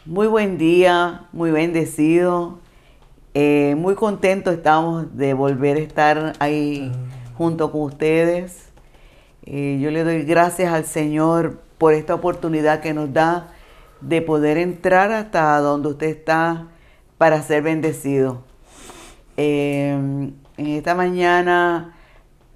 Muy buen día, muy bendecido. Muy contento estamos de volver a estar ahí junto con ustedes. Yo le doy gracias al Señor por esta oportunidad que nos da de poder entrar hasta donde usted está para ser bendecido. En esta mañana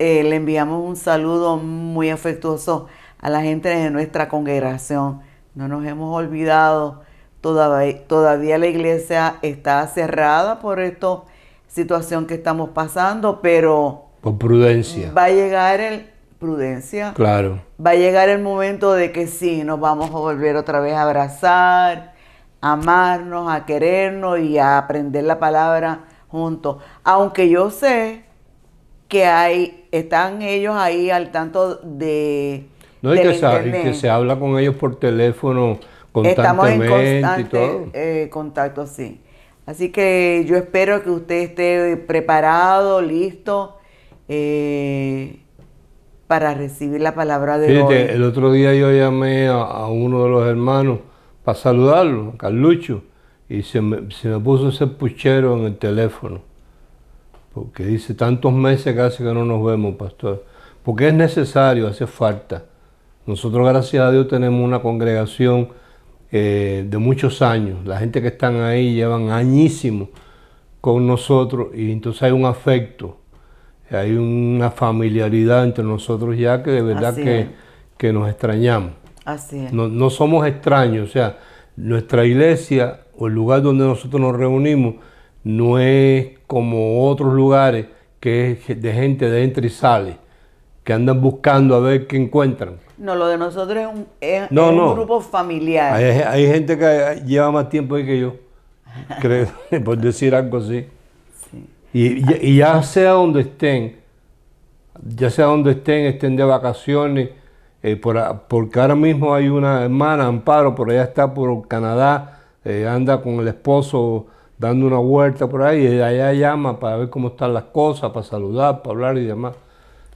le enviamos un saludo muy afectuoso a la gente de nuestra congregación. No nos hemos olvidado. Todavía la iglesia está cerrada por esta situación que estamos pasando, pero Por prudencia. va a llegar prudencia. Claro. Va a llegar el momento de que sí, nos vamos a volver otra vez a abrazar, a amarnos, a querernos y a aprender la palabra juntos. Aunque yo sé que están ellos ahí al tanto No, y del y que internet. se habla con ellos por teléfono Estamos en constantemente y todo. constante contacto, sí. Así que yo espero que usted esté preparado, listo para recibir la palabra de Fíjate, el hoy. otro día yo llamé a uno de los hermanos para saludarlo, a Carlucho, y se me puso ese puchero en el teléfono, porque dice, tantos meses casi que no nos vemos, pastor. Porque es necesario, hace falta. Nosotros, gracias a Dios, tenemos una congregación de muchos años. La gente que están ahí llevan añísimos con nosotros y entonces hay un afecto, hay una familiaridad entre nosotros ya que de verdad Así es, que nos extrañamos. así es. No, no somos extraños, o sea, nuestra iglesia o el lugar donde nosotros nos reunimos no es como otros lugares que es de gente de entra y sale, que andan buscando a ver qué encuentran. No, lo de nosotros es No, un no. grupo familiar. Hay gente que lleva más tiempo ahí que yo, creo, por decir algo así. Sí, Y ya sea donde estén, estén de vacaciones, porque ahora mismo hay una hermana, Amparo, por allá está por Canadá, anda con el esposo dando una vuelta por ahí, y de allá llama para ver cómo están las cosas, para saludar, para hablar y demás.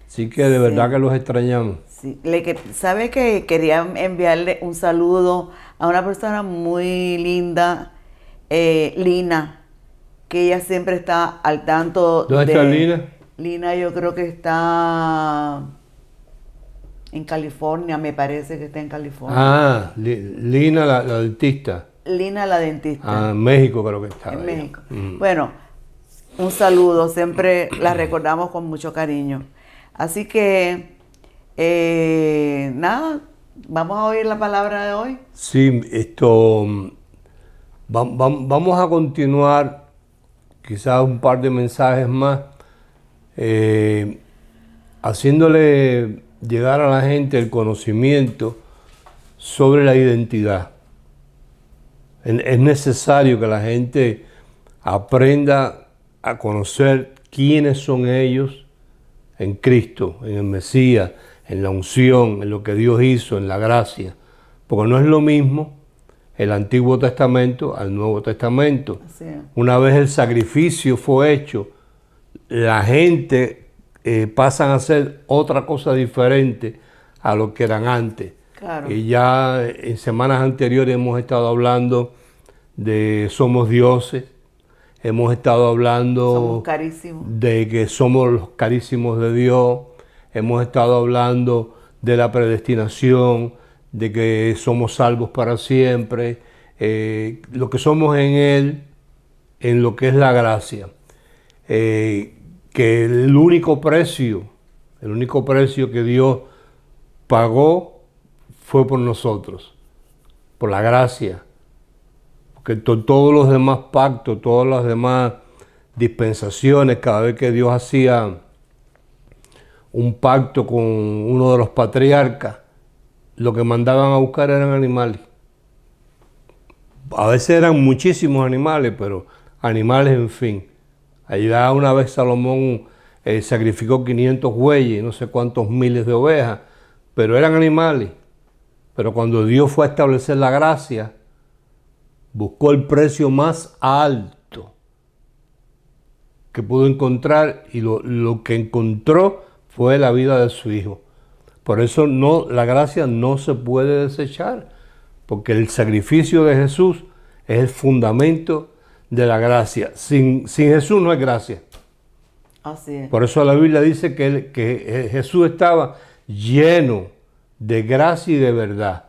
Así que de verdad sí. que los extrañamos. Sí, sabe que quería enviarle un saludo a una persona muy linda, Lina, que ella siempre está al tanto ¿Dónde está de Lina? Lina. Yo creo que está en California, me parece que está en California. Ah, Lina, la dentista. Lina la Ah, dentista, en México creo que estaba en ella. México. Bueno, un saludo, siempre la recordamos con mucho cariño. Así que, nada, vamos a oír la palabra de hoy. Sí, vamos a continuar quizás un par de mensajes más, eh, haciéndole llegar a la gente el conocimiento sobre la identidad. Es necesario que la gente aprenda a conocer quiénes son ellos en Cristo, en el Mesías, en la unción, en lo que Dios hizo, en la gracia. Porque no es lo mismo el Antiguo Testamento al Nuevo Testamento. Así es. Una vez el sacrificio fue hecho, la gente pasan a ser otra cosa diferente a lo que eran antes. Claro. Y ya en semanas anteriores hemos estado hablando de somos dioses, hemos estado hablando Somos carísimos. de que somos los carísimos de Dios, hemos estado hablando de la predestinación, de que somos salvos para siempre, lo que somos en Él, en lo que es la gracia. Que el único precio que Dios pagó fue por nosotros, por la gracia. Porque todos los demás pactos, todas las demás dispensaciones, cada vez que Dios hacía un pacto con uno de los patriarcas, lo que mandaban a buscar eran animales. A veces eran muchísimos animales, pero animales en fin. Allá una vez Salomón sacrificó 500 bueyes, no sé cuántos miles de ovejas, pero eran animales. Pero cuando Dios fue a establecer la gracia, buscó el precio más alto que pudo encontrar y lo que encontró fue la vida de su hijo. Por eso la gracia no se puede desechar, porque el sacrificio de Jesús es el fundamento de la gracia. Sin Jesús no hay gracia. Así es. Por eso la Biblia dice que Jesús estaba lleno de gracia y de verdad.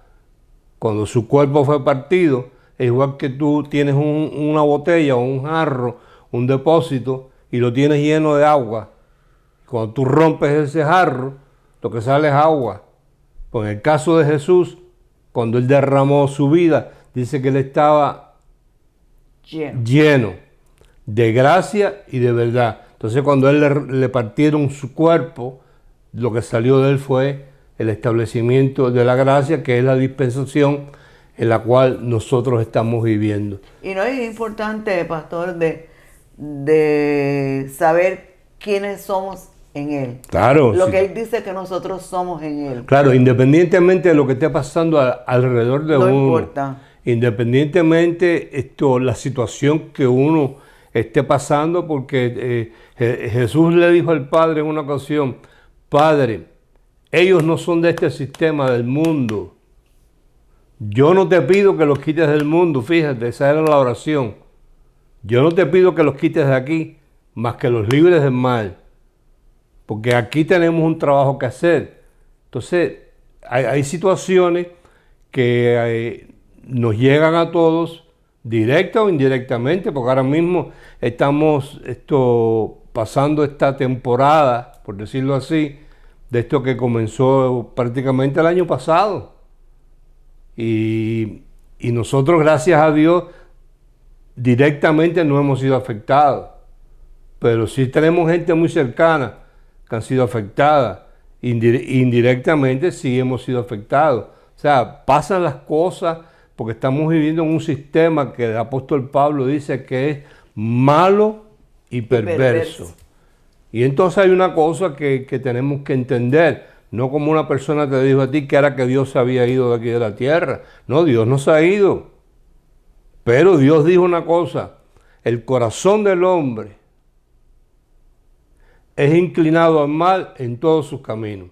Cuando su cuerpo fue partido, es igual que tú tienes una botella o un jarro, un depósito, y lo tienes lleno de agua. Cuando tú rompes ese jarro, lo que sale es agua. Pues en el caso de Jesús, cuando Él derramó su vida, dice que Él estaba lleno de gracia y de verdad. Entonces cuando Él le partieron su cuerpo, lo que salió de Él fue el establecimiento de la gracia, que es la dispensación en la cual nosotros estamos viviendo. Y no es importante, pastor, de saber quiénes somos en Él. Claro. Lo sí. que Él dice que nosotros somos en Él. Claro, independientemente de lo que esté pasando alrededor de No uno. importa. Independientemente la situación que uno esté pasando, porque Jesús le dijo al Padre en una ocasión: Padre, ellos no son de este sistema del mundo. Yo no te pido que los quites del mundo, fíjate, esa era la oración. Yo no te pido que los quites de aquí, más que los libres del mal. Porque aquí tenemos un trabajo que hacer. Entonces, hay situaciones que nos llegan a todos, directa o indirectamente, porque ahora mismo estamos pasando esta temporada, por decirlo así, de esto que comenzó prácticamente el año pasado. Y nosotros, gracias a Dios, directamente no hemos sido afectados. Pero sí tenemos gente muy cercana que han sido afectadas. Indirectamente sí hemos sido afectados. O sea, pasan las cosas porque estamos viviendo en un sistema que el apóstol Pablo dice que es malo y perverso. Y entonces hay una cosa que tenemos que entender. No como una persona te dijo a ti que era que Dios se había ido de aquí de la tierra. No, Dios no se ha ido. Pero Dios dijo una cosa: el corazón del hombre es inclinado al mal en todos sus caminos.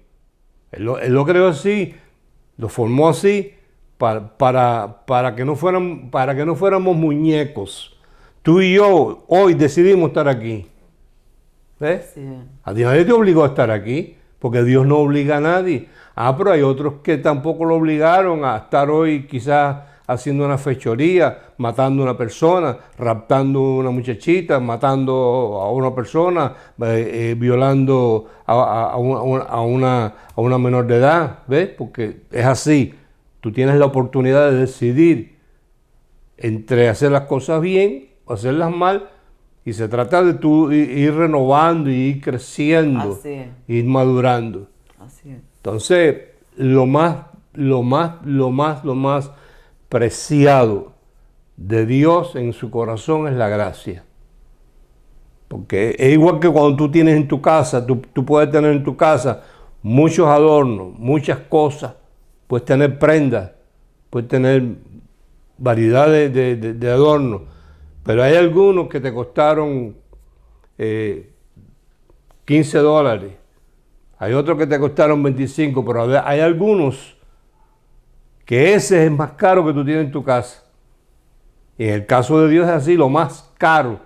Él lo creó así, lo formó así, para que no fuéramos muñecos. Tú y yo hoy decidimos estar aquí. ¿Ves? Sí. A Dios nadie te obligó a estar aquí, porque Dios no obliga a nadie. Pero hay otros que tampoco lo obligaron a estar hoy quizás haciendo una fechoría, matando a una persona, raptando a una muchachita, matando a una persona, violando a una menor de edad, ¿ves? Porque es así. Tú tienes la oportunidad de decidir entre hacer las cosas bien o hacerlas mal, y se trata de tú ir renovando y ir creciendo, ir madurando. Así es. Entonces, lo más preciado de Dios en su corazón es la gracia. Porque es igual que cuando tú tienes en tu casa, tú puedes tener en tu casa muchos adornos, muchas cosas, puedes tener prendas, puedes tener variedad de adornos, pero hay algunos que te costaron $15, hay otros que te costaron 25, pero hay algunos que ese es más caro que tú tienes en tu casa. Y en el caso de Dios es así, lo más caro,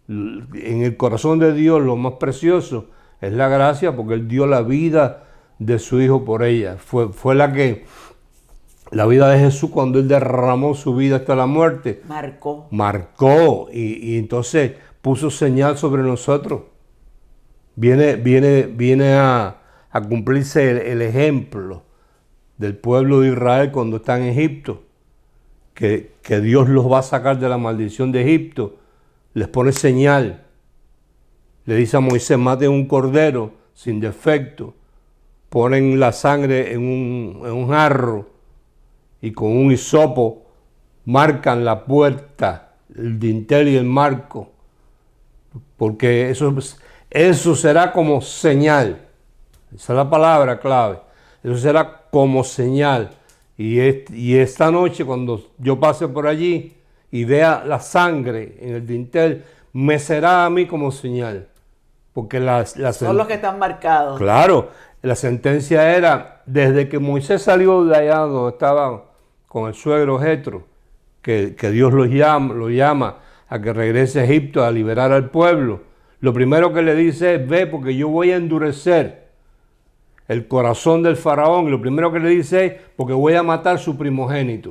en el corazón de Dios lo más precioso es la gracia, porque Él dio la vida de su Hijo por ella. Fue la vida de Jesús, cuando Él derramó su vida hasta la muerte. Marcó y entonces puso señal sobre nosotros. Viene a cumplirse el ejemplo del pueblo de Israel cuando está en Egipto, que Dios los va a sacar de la maldición de Egipto. Les pone señal. Le dice a Moisés: maten un cordero sin defecto. Ponen la sangre en un jarro y con un hisopo marcan la puerta, el dintel y el marco, porque eso será como señal. Esa es la palabra clave. Eso será como señal. Y esta noche, cuando yo pase por allí y vea la sangre en el dintel, me será a mí como señal. Porque son los que están marcados. Claro, la sentencia era, desde que Moisés salió de allá donde estaba con el suegro Jetro, que Dios lo llama a que regrese a Egipto a liberar al pueblo, lo primero que le dice es: ve, porque yo voy a endurecer el corazón del faraón. Y lo primero que le dice es: porque voy a matar su primogénito.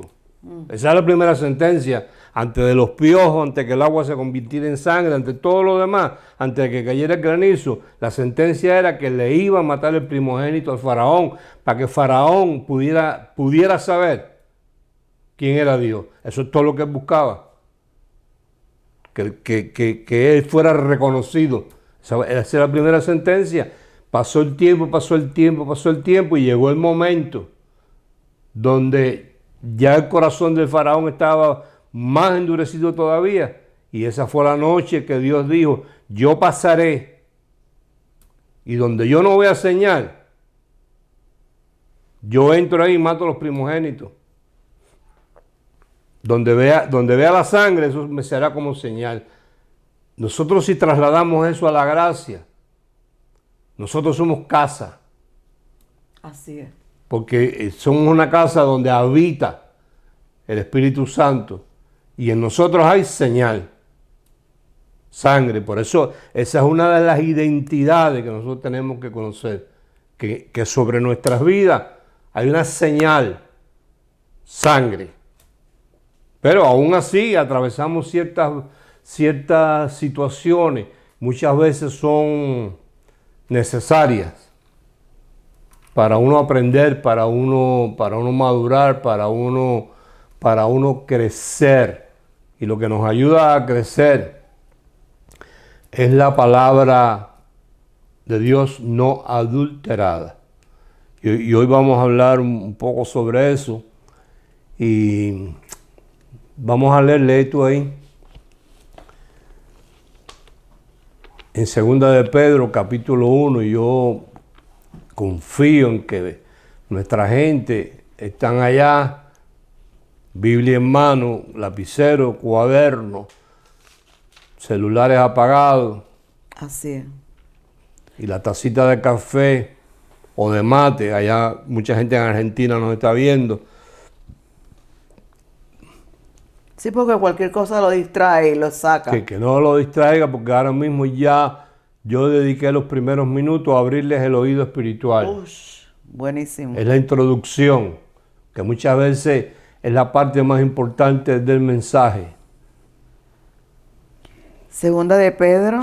Esa es la primera sentencia. Antes de los piojos, antes de que el agua se convirtiera en sangre, ante todo lo demás, antes de que cayera el granizo, la sentencia era que le iba a matar el primogénito al faraón, para que faraón pudiera saber quién era Dios. Eso es todo lo que él buscaba. Que él fuera reconocido. Esa es la primera sentencia. Pasó el tiempo y llegó el momento donde ya el corazón del faraón estaba más endurecido todavía. Y esa fue la noche que Dios dijo: yo pasaré, y donde yo no vea señal, yo entro ahí y mato a los primogénitos. Donde vea la sangre, eso me será como señal. Nosotros, si trasladamos eso a la gracia, nosotros somos casa. Así es. Porque somos una casa donde habita el Espíritu Santo. Y en nosotros hay señal, sangre. Por eso esa es una de las identidades que nosotros tenemos que conocer. Que sobre nuestras vidas hay una señal, sangre. Pero aún así atravesamos ciertas situaciones, muchas veces son necesarias para uno aprender, para uno madurar, para uno crecer. Y lo que nos ayuda a crecer es la palabra de Dios no adulterada. Y hoy vamos a hablar un poco sobre eso. Y vamos a lee tú ahí. En 2 de Pedro, capítulo 1, y yo confío en que nuestra gente están allá, Biblia en mano, lapicero, cuaderno, celulares apagados. Así es. Y la tacita de café o de mate. Allá mucha gente en Argentina nos está viendo. Sí, porque cualquier cosa lo distrae y lo saca. Que no lo distraiga, porque ahora mismo ya yo dediqué los primeros minutos a abrirles el oído espiritual. Ush, buenísimo. Es la introducción, que muchas veces es la parte más importante del mensaje. Segunda de Pedro.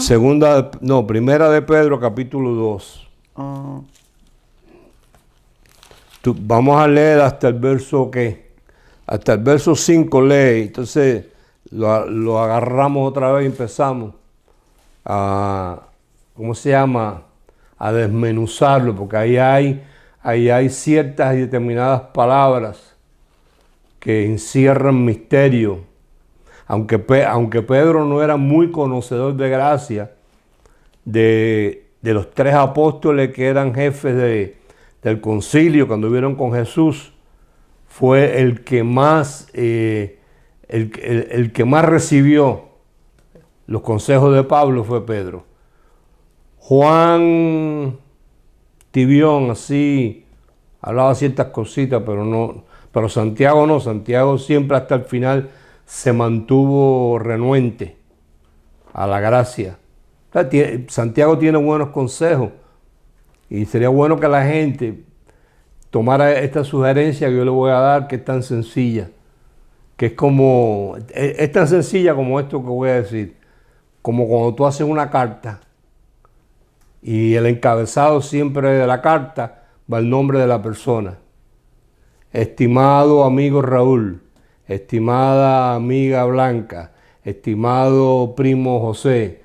Primera de Pedro, capítulo 2. Oh, Vamos a leer hasta el verso, ¿qué? Hasta el verso 5 lee. Entonces lo agarramos otra vez y empezamos a, ¿cómo se llama? A desmenuzarlo, porque ahí hay ciertas y determinadas palabras que encierran misterio. Aunque Pedro no era muy conocedor de gracia, de los 3 apóstoles que eran jefes del concilio cuando vieron con Jesús, fue el que más recibió los consejos de Pablo, fue Pedro. Juan tibión, así, hablaba ciertas cositas, pero Santiago no. Santiago siempre hasta el final se mantuvo renuente a la gracia. Santiago tiene buenos consejos y sería bueno que la gente tomara esta sugerencia que yo le voy a dar, que es tan sencilla, que es tan sencilla como esto que voy a decir, como cuando tú haces una carta y el encabezado siempre de la carta va el nombre de la persona. Estimado amigo Raúl, estimada amiga Blanca, estimado primo José,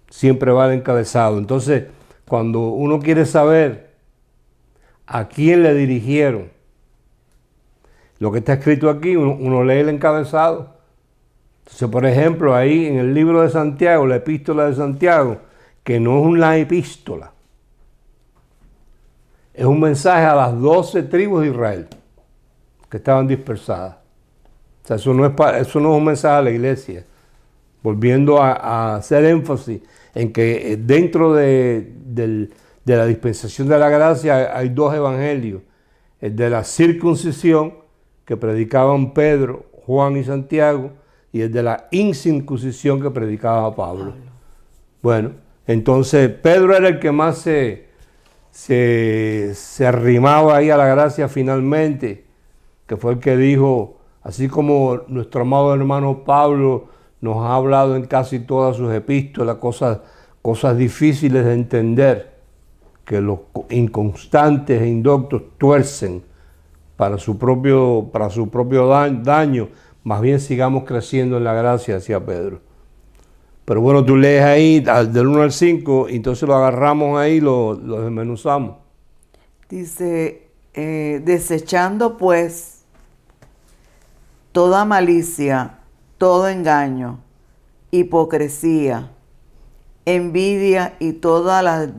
siempre va el encabezado. Entonces, cuando uno quiere saber a quién le dirigieron lo que está escrito aquí, uno lee el encabezado. Entonces, por ejemplo, ahí en el libro de Santiago, la epístola de Santiago, que no es una epístola, es un mensaje a las 12 tribus de Israel que estaban dispersadas. O sea, eso no es un mensaje a la iglesia. Volviendo a hacer énfasis en que dentro de la dispensación de la gracia hay 2 evangelios. El de la circuncisión, que predicaban Pedro, Juan y Santiago, y el de la incircuncisión que predicaba Pablo. Bueno, entonces Pedro era el que más se arrimaba ahí a la gracia finalmente, que fue el que dijo, así como nuestro amado hermano Pablo nos ha hablado en casi todas sus epístolas, cosas difíciles de entender, que los inconstantes e indoctos tuercen para su propio daño, más bien sigamos creciendo en la gracia, decía Pedro. Pero bueno, tú lees ahí del 1 al 5, y entonces lo agarramos ahí, lo desmenuzamos. Dice, desechando pues toda malicia, todo engaño, hipocresía, envidia y todas las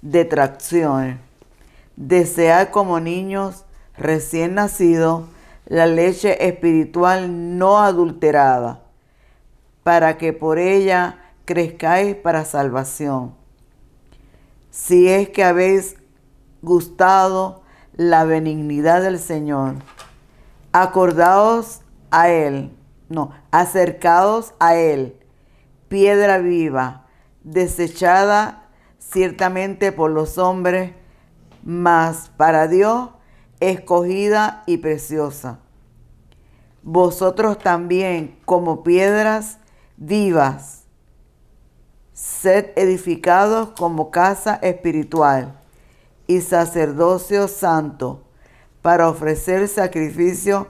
detracciones, desead como niños recién nacidos la leche espiritual no adulterada, para que por ella crezcáis para salvación. Si es que habéis gustado la benignidad del Señor, acercaos a Él, piedra viva, desechada ciertamente por los hombres, mas para Dios escogida y preciosa. Vosotros también, como piedras vivas, sed edificados como casa espiritual y sacerdocio santo, para ofrecer sacrificios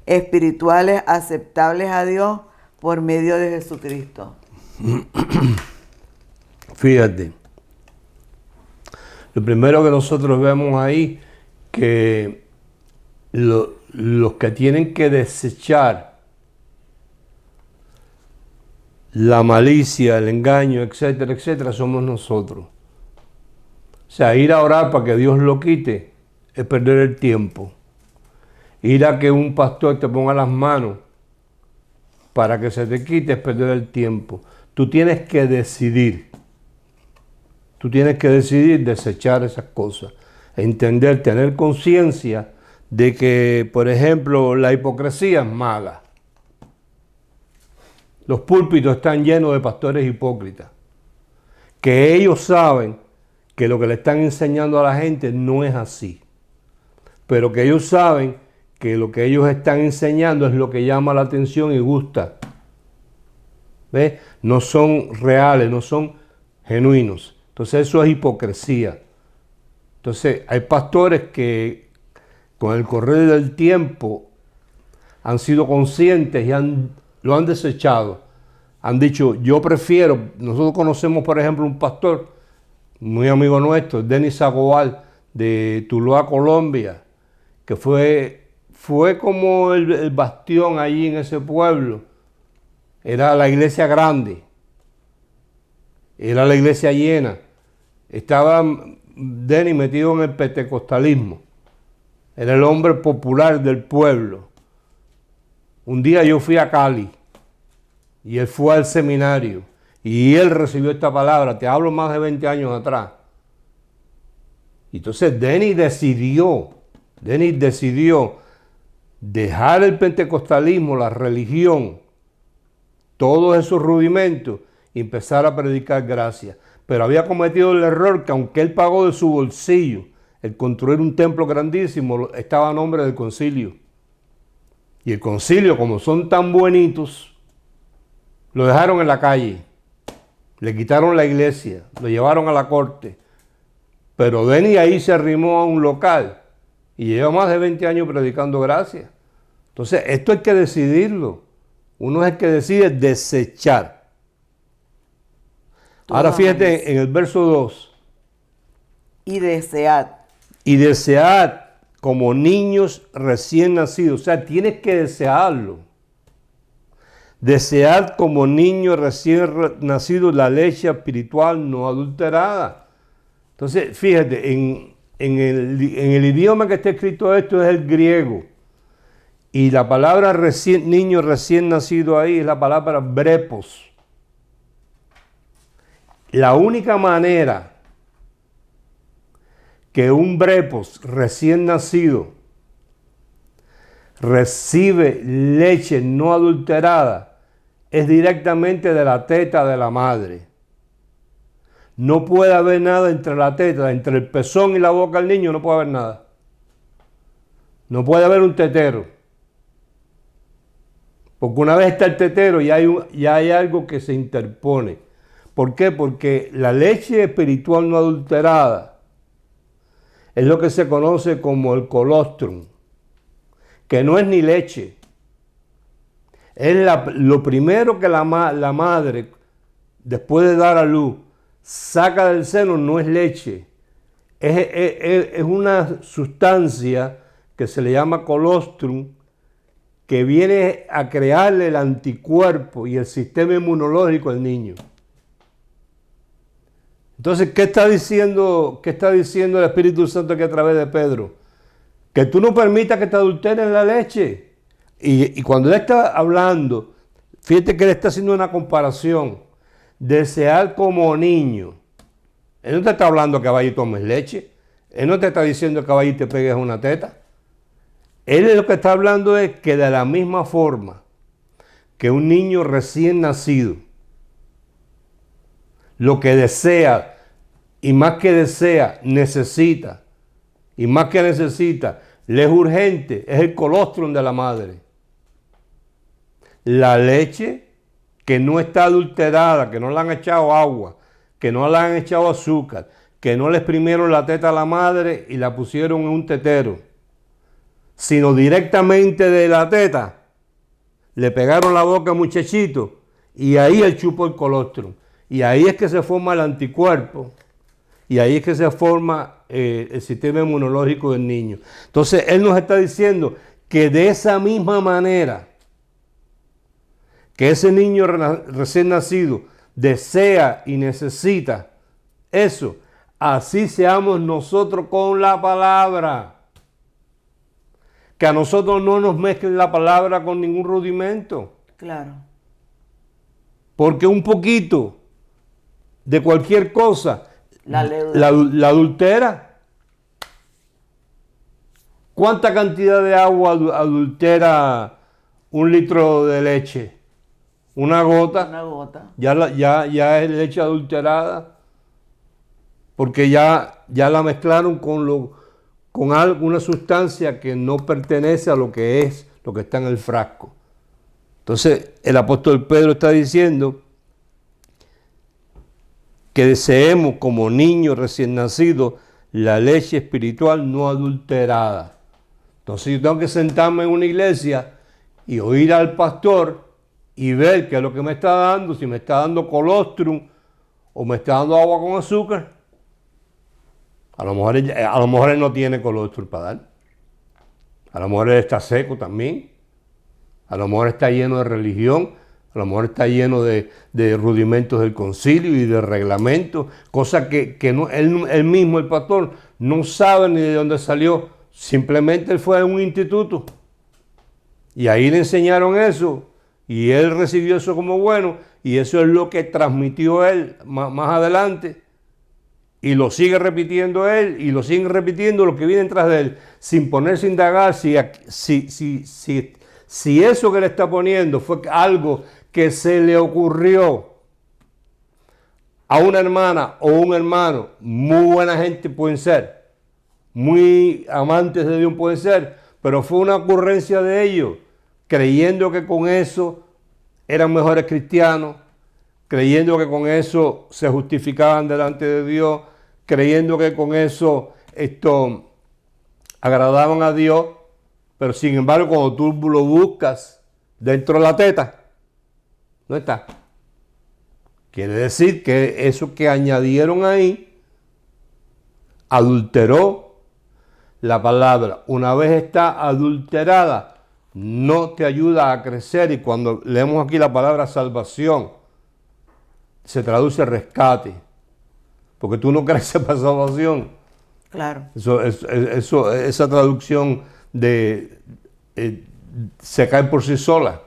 espirituales aceptables a Dios por medio de Jesucristo. Fíjate, lo primero que nosotros vemos ahí, que los que tienen que desechar la malicia, el engaño, etcétera, etcétera, somos nosotros. O sea, ir a orar para que Dios lo quite es perder el tiempo. Ir a que un pastor te ponga las manos para que se te quite es perder el tiempo. Tú tienes que decidir. Tú tienes que decidir desechar esas cosas. Entender, tener conciencia de que, por ejemplo, la hipocresía es mala. Los púlpitos están llenos de pastores hipócritas, que ellos saben que lo que le están enseñando a la gente no es así, pero que ellos saben que lo que ellos están enseñando es lo que llama la atención y gusta. ¿Ves? No son reales, no son genuinos. Entonces eso es hipocresía. Entonces hay pastores que con el correr del tiempo han sido conscientes y lo han desechado. Han dicho, yo prefiero, nosotros conocemos por ejemplo un pastor muy amigo nuestro, Denis Agobal, de Tuluá, Colombia, que fue como el bastión allí en ese pueblo. Era la iglesia grande, era la iglesia llena. Estaba Denis metido en el pentecostalismo. Era el hombre popular del pueblo. Un día yo fui a Cali y él fue al seminario y él recibió esta palabra. Te hablo más de 20 años atrás. Entonces Denis decidió dejar el pentecostalismo, la religión, todos esos rudimentos y empezar a predicar gracia. Pero había cometido el error que aunque él pagó de su bolsillo el construir un templo grandísimo, estaba a nombre del concilio. Y el concilio, como son tan buenitos, lo dejaron en la calle. Le quitaron la iglesia, lo llevaron a la corte. Pero Denis ahí se arrimó a un local y lleva más de 20 años predicando gracia. Entonces, esto hay que decidirlo. Uno es el que decide desechar. Ahora fíjate en el verso 2. Y desead. Y desead como niños recién nacidos. O sea, tienes que desearlo. Desead como niños recién nacidos la leche espiritual no adulterada. Entonces, fíjate, en el idioma que está escrito esto es el griego. Y la palabra niño recién nacido ahí es la palabra brepos. La única manera que un brepos recién nacido recibe leche no adulterada, es directamente de la teta de la madre. No puede haber nada entre la teta, entre el pezón y la boca del niño, no puede haber nada. No puede haber un tetero. Porque una vez está el tetero, ya hay algo que se interpone. ¿Por qué? Porque la leche espiritual no adulterada es lo que se conoce como el colostrum, que no es ni leche. Es lo primero que la madre, después de dar a luz, saca del seno, no es leche. Es una sustancia que se le llama colostrum, que viene a crearle el anticuerpo y el sistema inmunológico al niño. Entonces, ¿qué está diciendo el Espíritu Santo aquí a través de Pedro? Que tú no permitas que te adulteren la leche. Y cuando él está hablando, fíjate que él está haciendo una comparación. Desear como niño. Él no te está hablando que vaya y tomes leche. Él no te está diciendo que vaya y te pegues una teta. Él lo que está hablando es que de la misma forma que un niño recién nacido, lo que desea, y más que desea, necesita, y más que necesita, le es urgente, es el colostrum de la madre. La leche que no está adulterada, que no le han echado agua, que no le han echado azúcar, que no le exprimieron la teta a la madre y la pusieron en un tetero, sino directamente de la teta, le pegaron la boca al muchachito y ahí él chupó el colostrum. Y ahí es que se forma el anticuerpo y ahí es que se forma el sistema inmunológico del niño. Entonces él nos está diciendo que de esa misma manera que ese niño recién nacido desea y necesita eso, así seamos nosotros con la palabra. Que a nosotros no nos mezclen la palabra con ningún rudimento. Claro. Porque un poquito de cualquier cosa La la adultera. ¿Cuánta cantidad de agua adultera un litro de leche? Una gota. Una gota. Ya es leche adulterada. Porque ya la mezclaron con alguna sustancia que no pertenece a lo que es, lo que está en el frasco. Entonces, el apóstol Pedro está diciendo que deseemos como niños recién nacidos la leche espiritual no adulterada. Entonces, yo tengo que sentarme en una iglesia y oír al pastor y ver qué es lo que me está dando, si me está dando colostrum o me está dando agua con azúcar. A lo mejor él no tiene colostrum para dar. A lo mejor él está seco también. A lo mejor está lleno de religión. A lo mejor está lleno de rudimentos del concilio y de reglamentos. Cosas que no, él mismo, el pastor, no sabe ni de dónde salió. Simplemente él fue a un instituto. Y ahí le enseñaron eso. Y él recibió eso como bueno. Y eso es lo que transmitió él más adelante. Y lo sigue repitiendo él, y lo siguen repitiendo los que vienen tras de él, sin ponerse a indagar si eso que le está poniendo fue algo que se le ocurrió a una hermana o un hermano. Muy buena gente pueden ser, muy amantes de Dios pueden ser, pero fue una ocurrencia de ellos, creyendo que con eso eran mejores cristianos, creyendo que con eso se justificaban delante de Dios, creyendo que con eso agradaban a Dios, pero sin embargo cuando tú lo buscas dentro de la teta, no está. Quiere decir que eso que añadieron ahí adulteró la palabra. Una vez está adulterada, no te ayuda a crecer. Y cuando leemos aquí la palabra salvación, se traduce rescate. Porque tú no creces para salvación. Claro. Esa traducción se cae por sí sola.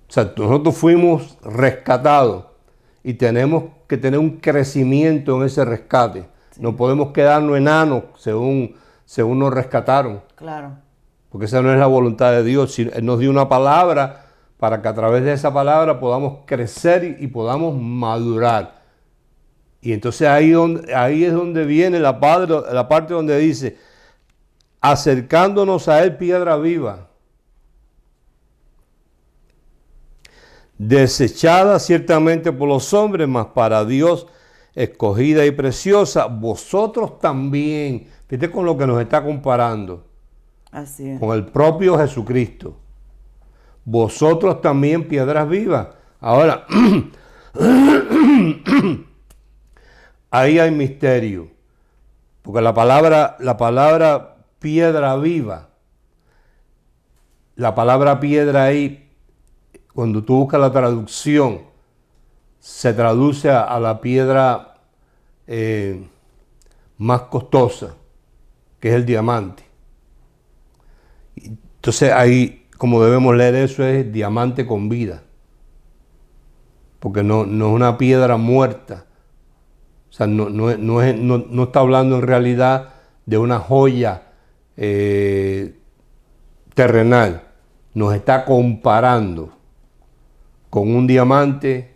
O sea, nosotros fuimos rescatados y tenemos que tener un crecimiento en ese rescate. Sí. No podemos quedarnos enanos según nos rescataron. Claro. porque esa no es la voluntad de Dios. Él nos dio una palabra para que a través de esa palabra podamos crecer y podamos madurar. Y entonces ahí es donde viene la parte donde dice, acercándonos a Él, piedra viva, desechada ciertamente por los hombres, mas para Dios escogida y preciosa, vosotros también. Fíjate con lo que nos está comparando. Así es. Con el propio Jesucristo. Vosotros también, piedras vivas. Ahora, ahí hay misterio. Porque la palabra piedra viva, la palabra piedra ahí, cuando tú buscas la traducción, se traduce a la piedra más costosa, que es el diamante. Entonces ahí, como debemos leer eso, es diamante con vida. Porque no es una piedra muerta. O sea, no está hablando en realidad de una joya terrenal. Nos está comparando con un diamante,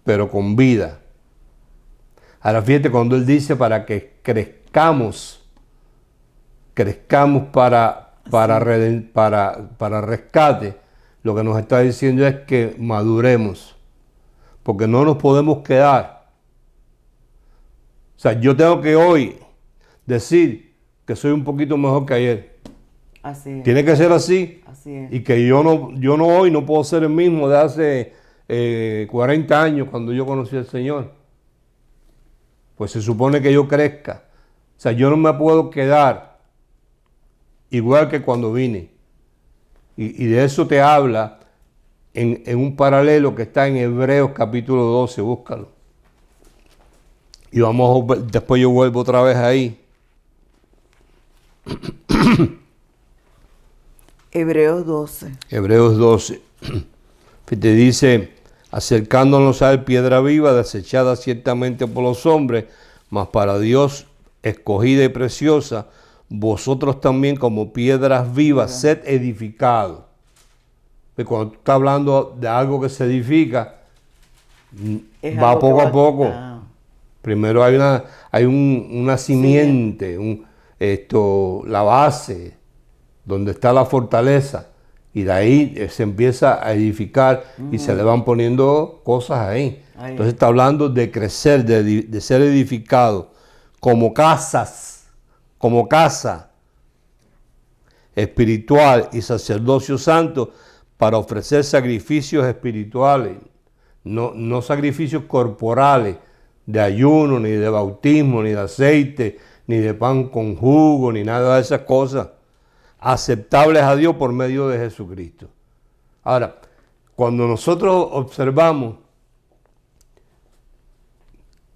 pero con vida. Ahora fíjate cuando él dice para que crezcamos para rescate, lo que nos está diciendo es que maduremos, porque no nos podemos quedar. O sea, yo tengo que hoy decir que soy un poquito mejor que ayer. Así es. Tiene que ser así. Así es. Y que yo no hoy no puedo ser el mismo de hace 40 años cuando yo conocí al Señor. Pues se supone que yo crezca. O sea, yo no me puedo quedar igual que cuando vine. Y de eso te habla en un paralelo que está en Hebreos capítulo 12, búscalo. Y después yo vuelvo otra vez ahí. Hebreos 12. Hebreos 12. Te dice, acercándonos a él, piedra viva, desechada ciertamente por los hombres, mas para Dios escogida y preciosa, vosotros también como piedras vivas, sed edificados. Y cuando tú estás hablando de algo que se edifica, va poco a poco. Primero hay una simiente, la base, donde está la fortaleza, y de ahí se empieza a edificar y se le van poniendo cosas ahí. Entonces está hablando de crecer, de ser edificado como casas, como casa espiritual y sacerdocio santo para ofrecer sacrificios espirituales, no sacrificios corporales de ayuno, ni de bautismo, ni de aceite, ni de pan con jugo, ni nada de esas cosas, aceptables a Dios por medio de Jesucristo. Ahora, cuando nosotros observamos,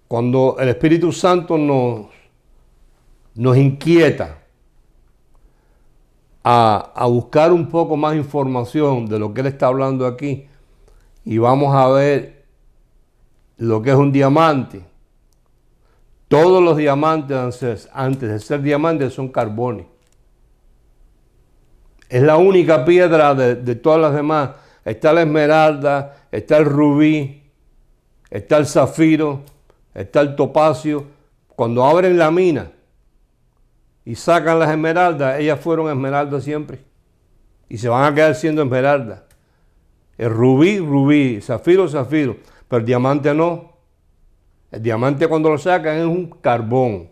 cuando el Espíritu Santo nos inquieta a buscar un poco más información de lo que Él está hablando aquí, y vamos a ver lo que es un diamante. Todos los diamantes antes de ser diamantes son carbones. Es la única piedra de todas las demás. Está la esmeralda, está el rubí, está el zafiro, está el topacio. Cuando abren la mina y sacan las esmeraldas, ellas fueron esmeraldas siempre. Y se van a quedar siendo esmeraldas. El rubí, rubí, zafiro, zafiro. Pero el diamante no. El diamante cuando lo sacan es un carbón.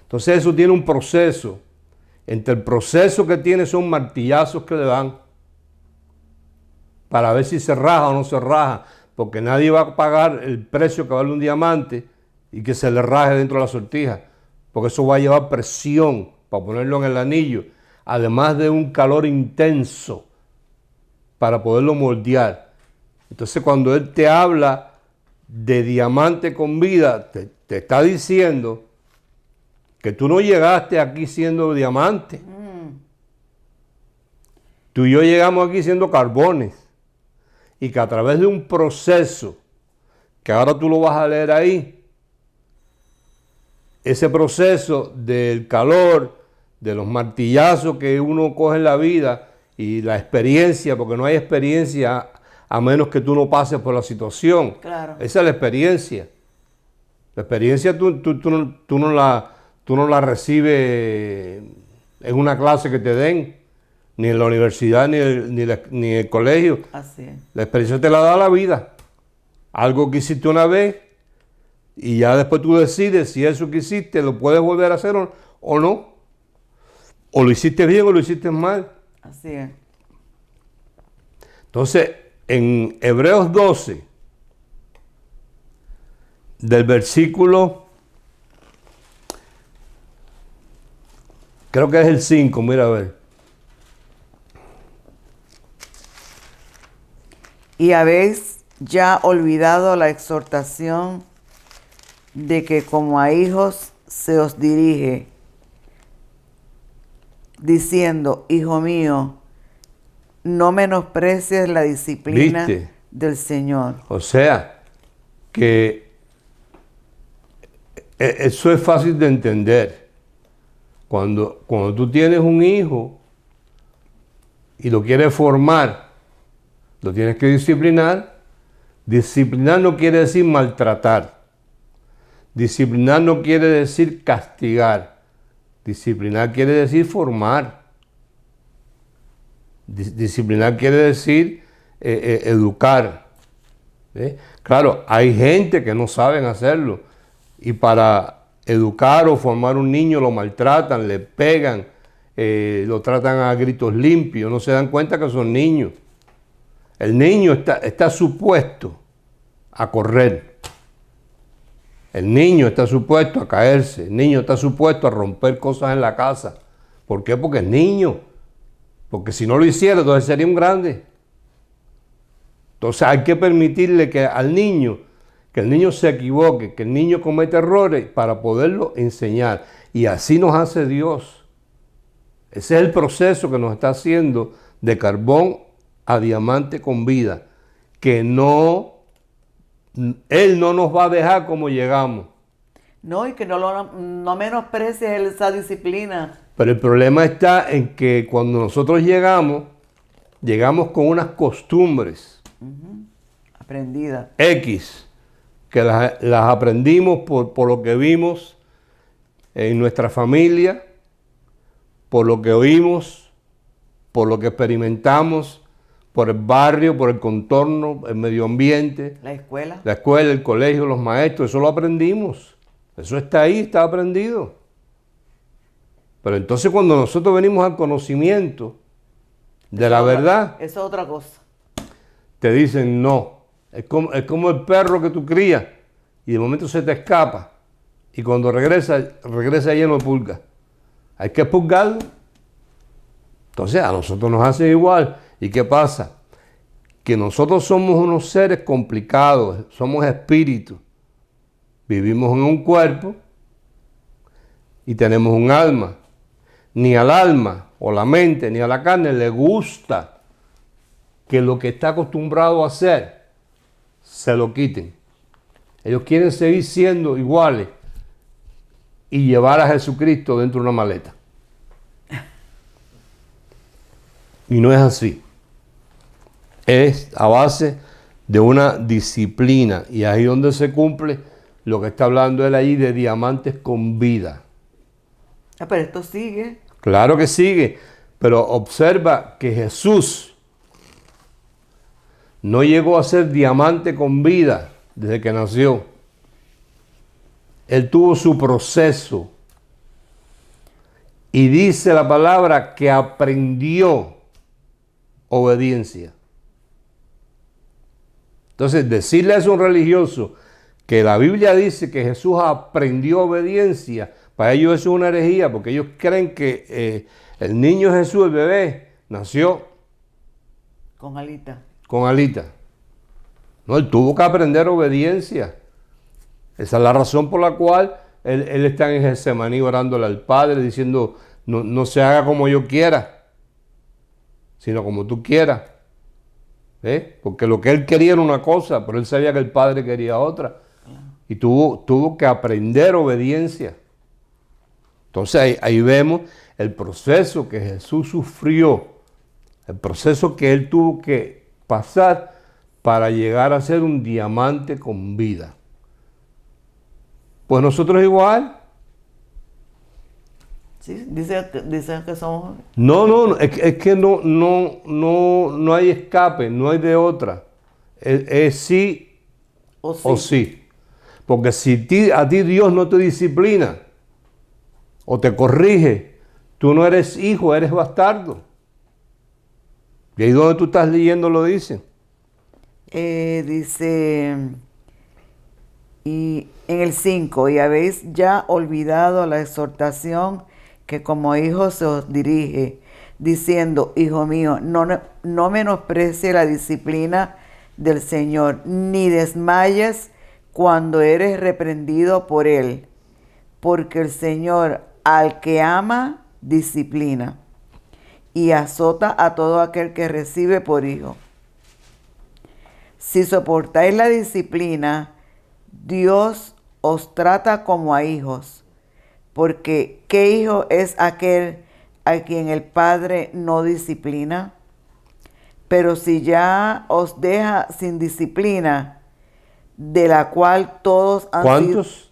Entonces eso tiene un proceso. Entre el proceso que tiene son martillazos que le dan para ver si se raja o no se raja, porque nadie va a pagar el precio que vale un diamante y que se le raje dentro de la sortija, porque eso va a llevar presión para ponerlo en el anillo, además de un calor intenso para poderlo moldear. Entonces cuando él te habla de diamante con vida, te está diciendo que tú no llegaste aquí siendo diamante. Tú y yo llegamos aquí siendo carbones. Y que a través de un proceso, que ahora tú lo vas a leer ahí, ese proceso del calor, de los martillazos que uno coge en la vida y la experiencia, porque no hay experiencia a menos que tú no pases por la situación. Claro. Esa es la experiencia. La experiencia tú no la recibes en una clase que te den, ni en la universidad, ni en el colegio. Así es. La experiencia te la da la vida. Algo que hiciste una vez y ya después tú decides si eso que hiciste lo puedes volver a hacer o no. O lo hiciste bien o lo hiciste mal. Así es. Entonces, en Hebreos 12, del versículo, creo que es el 5, mira a ver. Y habéis ya olvidado la exhortación de que como a hijos se os dirige, diciendo, hijo mío, no menosprecies la disciplina ¿Viste? del Señor. O sea, que eso es fácil de entender. Cuando tú tienes un hijo y lo quieres formar, lo tienes que disciplinar. Disciplinar no quiere decir maltratar. Disciplinar no quiere decir castigar. Disciplinar quiere decir formar. Disciplinar quiere decir educar. ¿Eh? Claro, hay gente que no saben hacerlo y para educar o formar un niño lo maltratan, le pegan, lo tratan a gritos limpios, no se dan cuenta que son niños. El niño está supuesto a correr. El niño está supuesto a caerse. El niño está supuesto a romper cosas en la casa. ¿Por qué? Porque es niño. Porque si no lo hiciera, entonces sería un grande. Entonces hay que permitirle que el niño se equivoque, que el niño cometa errores para poderlo enseñar. Y así nos hace Dios. Ese es el proceso que nos está haciendo de carbón a diamante con vida. Que Él no nos va a dejar como llegamos. No, y que no menosprecies esa disciplina. Pero el problema está en que cuando nosotros llegamos con unas costumbres Aprendida. X, que las aprendimos por lo que vimos en nuestra familia, por lo que oímos, por lo que experimentamos, por el barrio, por el contorno, el medio ambiente, La escuela. el colegio, los maestros, eso lo aprendimos. Eso está ahí, está aprendido. Pero entonces cuando nosotros venimos al conocimiento de la verdad, Eso es otra cosa. te dicen no. Es como el perro que tú crías y de momento se te escapa. Y cuando regresa lleno de pulgas. Hay que purgarlo. Entonces a nosotros nos hace igual. ¿Y qué pasa? Que nosotros somos unos seres complicados, somos espíritus. Vivimos en un cuerpo y tenemos un alma. Ni al alma o la mente ni a la carne le gusta que lo que está acostumbrado a hacer se lo quiten. Ellos quieren seguir siendo iguales y llevar a Jesucristo dentro de una maleta. Y no es así. Es a base de una disciplina. Y ahí es donde se cumple lo que está hablando él ahí de diamantes con vida. Pero esto sigue. Claro que sigue, pero observa que Jesús no llegó a ser diamante con vida desde que nació. Él tuvo su proceso. Y dice la palabra que aprendió obediencia. Entonces, decirle a un religioso que la Biblia dice que Jesús aprendió obediencia, para ellos eso es una herejía, porque ellos creen que el niño Jesús, el bebé, nació Con alita. con alitas. No, él tuvo que aprender obediencia. Esa es la razón por la cual él está en Getsemaní orándole al Padre, diciendo, no se haga como yo quiera, sino como tú quieras. Porque lo que él quería era una cosa, pero él sabía que el Padre quería otra. Y tuvo que aprender obediencia. Entonces ahí vemos el proceso que Jesús sufrió, el proceso que Él tuvo que pasar para llegar a ser un diamante con vida. Pues nosotros igual. Sí, dice que somos... No, es que no hay escape, no hay de otra. Es sí o sí. Porque si a ti Dios no te disciplina o te corrige, tú no eres hijo, eres bastardo. Y ahí donde tú estás leyendo lo dice. Dice, y en el 5, y habéis ya olvidado la exhortación que como hijo se os dirige, diciendo, hijo mío, no menosprecie la disciplina del Señor, ni desmayes cuando eres reprendido por Él, porque el Señor al que ama, disciplina, y azota a todo aquel que recibe por hijo. Si soportáis la disciplina, Dios os trata como a hijos, porque ¿qué hijo es aquel a quien el Padre no disciplina? Pero si ya os deja sin disciplina, de la cual todos han ¿Cuántos?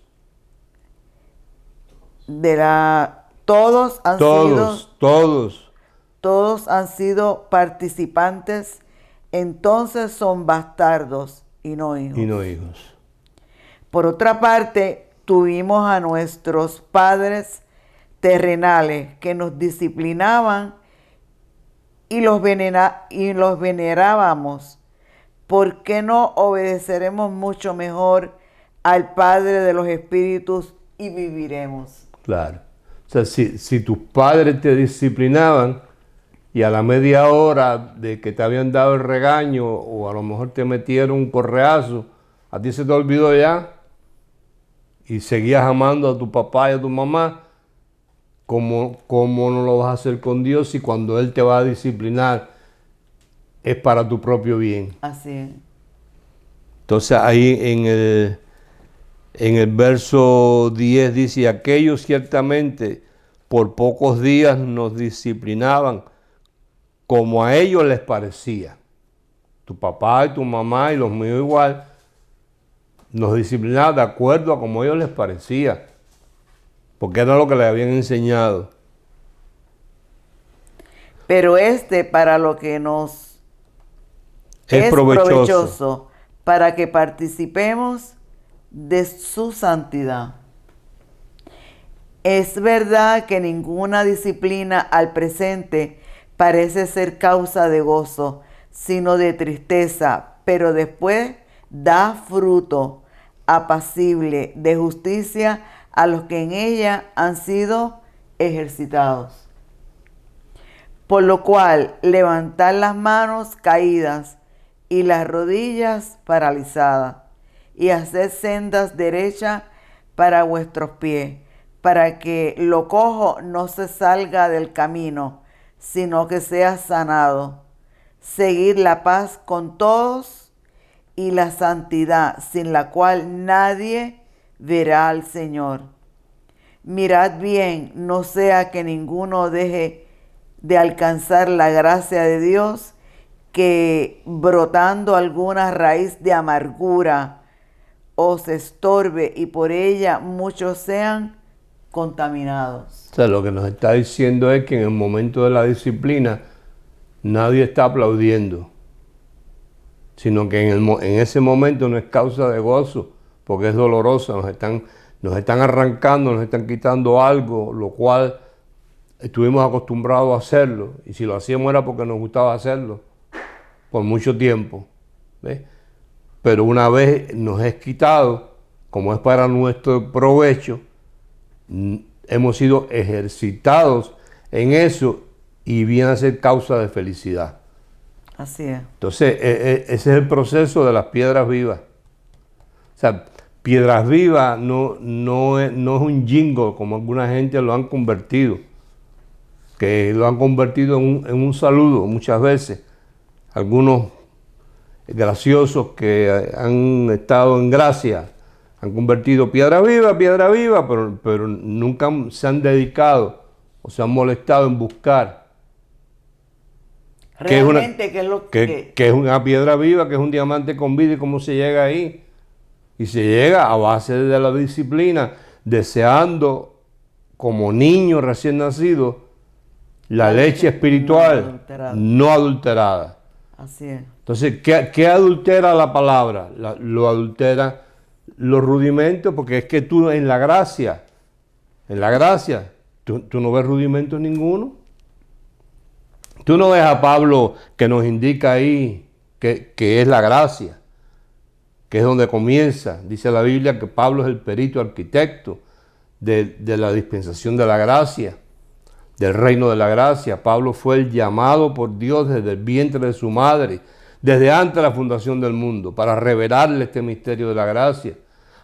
Todos han sido participantes, entonces son bastardos y no hijos. Por otra parte, tuvimos a nuestros padres terrenales que nos disciplinaban y los venerábamos. ¿Por qué no obedeceremos mucho mejor al Padre de los Espíritus y viviremos? Claro. O sea, si tus padres te disciplinaban y a la media hora de que te habían dado el regaño o a lo mejor te metieron un correazo, a ti se te olvidó ya y seguías amando a tu papá y a tu mamá, ¿cómo no lo vas a hacer con Dios si cuando Él te va a disciplinar es para tu propio bien? Así es. Entonces ahí en el verso 10 dice, aquellos ciertamente por pocos días nos disciplinaban como a ellos les parecía. Tu papá y tu mamá y los míos igual nos disciplinaban de acuerdo a como a ellos les parecía, porque era lo que les habían enseñado. Pero para lo que nos es provechoso, para que participemos de su santidad. Es verdad que ninguna disciplina al presente parece ser causa de gozo, sino de tristeza, pero después da fruto apacible de justicia a los que en ella han sido ejercitados. Por lo cual, levantad las manos caídas y las rodillas paralizadas, y haced sendas derechas para vuestros pies, para que lo cojo no se salga del camino, sino que sea sanado. Seguid la paz con todos y la santidad, sin la cual nadie verá al Señor. Mirad bien, no sea que ninguno deje de alcanzar la gracia de Dios, que brotando alguna raíz de amargura os estorbe y por ella muchos sean contaminados. O sea, lo que nos está diciendo es que en el momento de la disciplina nadie está aplaudiendo, sino que en ese momento no es causa de gozo, porque es dolorosa, nos están arrancando, nos están quitando algo, lo cual estuvimos acostumbrados a hacerlo, y si lo hacíamos era porque nos gustaba hacerlo por mucho tiempo, ¿ves? Pero una vez nos es quitado, como es para nuestro provecho, hemos sido ejercitados en eso y viene a ser causa de felicidad. Así es. Entonces, ese es el proceso de las piedras vivas. O sea, piedras vivas no es un jingle como alguna gente lo han convertido, que lo han convertido en un saludo muchas veces. Algunos graciosos que han estado en gracia han convertido piedra viva, pero nunca se han dedicado o se han molestado en buscar Realmente, ¿qué es lo que es una piedra viva, que es un diamante con vida y cómo se llega ahí? Y se llega a base de la disciplina, deseando como niño recién nacido la leche espiritual no adulterada. Así es. Entonces, ¿qué adultera la palabra? Lo adultera los rudimentos, porque es que tú en la gracia, tú no ves rudimentos ninguno. Tú no ves a Pablo que nos indica ahí que es la gracia, que es donde comienza. Dice la Biblia que Pablo es el perito arquitecto de la dispensación de la gracia, del reino de la gracia. Pablo fue el llamado por Dios desde el vientre de su madre, desde antes de la fundación del mundo, para revelarle este misterio de la gracia.